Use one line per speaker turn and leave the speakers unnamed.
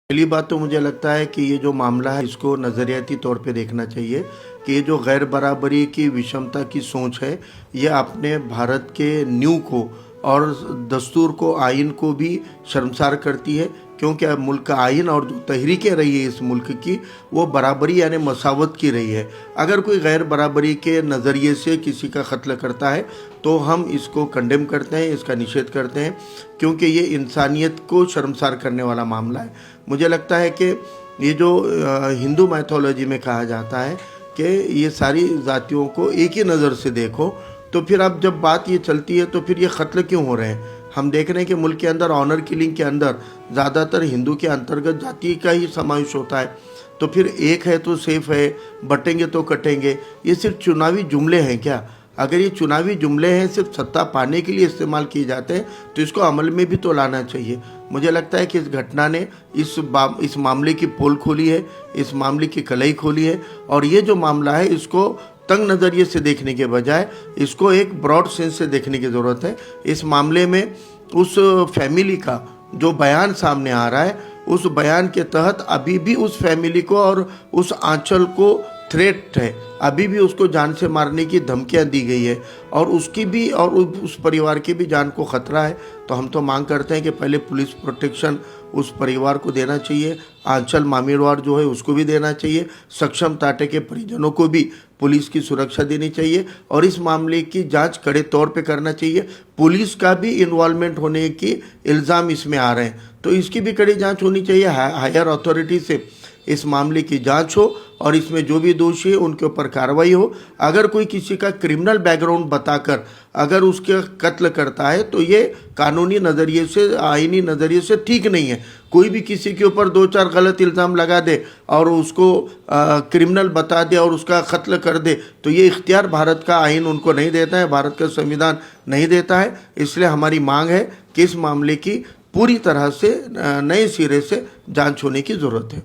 पहली बात तो मुझे लगता है कि ये जो मामला है इसको नज़रियाती तौर पे देखना चाहिए कि ये जो गैर बराबरी की विषमता की सोच है ये अपने भारत के न्यू को और दस्तूर को, आइन को भी शर्मसार करती है, क्योंकि अब मुल्क का आइन और जो तहरीकें रही है इस मुल्क की वो बराबरी यानी मसावत की रही है। अगर कोई गैर बराबरी के नज़रिए से किसी का कत्ल करता है तो हम इसको कंडेम करते हैं, इसका निषेध करते हैं, क्योंकि ये इंसानियत को शर्मसार करने वाला मामला है। मुझे लगता है कि ये जो हिंदू मैथोलॉजी में कहा जाता है कि ये सारी जातियों को एक ही नज़र से देखो, तो फिर अब जब बात ये चलती है तो फिर ये कत्ल क्यों हो रहे हैं? हम देख रहे हैं कि मुल्क के अंदर ऑनर किलिंग के अंदर ज़्यादातर हिंदू के अंतर्गत जाति का ही समावेश होता है। तो फिर एक है तो सेफ है, बटेंगे तो कटेंगे, ये सिर्फ चुनावी जुमले हैं क्या? अगर ये चुनावी जुमले हैं, सिर्फ सत्ता पाने के लिए इस्तेमाल किए जाते हैं, तो इसको अमल में भी तो लाना चाहिए। मुझे लगता है कि इस घटना ने इस मामले की पोल खोली है, इस मामले की कलई खोली है, और ये जो मामला है इसको तंग नज़रिए से देखने के बजाय इसको एक ब्रॉड सेंस से देखने की ज़रूरत है। इस मामले में उस फैमिली का जो बयान सामने आ रहा है, उस बयान के तहत अभी भी उस फैमिली को और उस आंचल को थ्रेट है, अभी भी उसको जान से मारने की धमकियां दी गई है, और उसकी भी और उस परिवार की भी जान को खतरा है। तो हम तो मांग करते हैं कि पहले पुलिस प्रोटेक्शन उस परिवार को देना चाहिए, आंचल मामीरवार जो है उसको भी देना चाहिए, सक्षम टाटे के परिजनों को भी पुलिस की सुरक्षा देनी चाहिए, और इस मामले की जांच कड़े तौर पे करना चाहिए। पुलिस का भी इन्वॉल्वमेंट होने की इल्ज़ाम इसमें आ रहे हैं, तो इसकी भी कड़ी जांच होनी चाहिए। हायर अथॉरिटी से इस मामले की जांच हो और इसमें जो भी दोषी है उनके ऊपर कार्रवाई हो। अगर कोई किसी का क्रिमिनल बैकग्राउंड बताकर अगर उसके कत्ल करता है तो ये कानूनी नज़रिए से, आईनी नज़रिए से ठीक नहीं है। कोई भी किसी के ऊपर 2-4 गलत इल्ज़ाम लगा दे और उसको क्रिमिनल बता दे और उसका कत्ल कर दे, तो ये इख्तियार भारत का आइन उनको नहीं देता है, भारत का संविधान नहीं देता है। इसलिए हमारी मांग है कि इस मामले की पूरी तरह से नए सिरे से जांच होने की ज़रूरत है।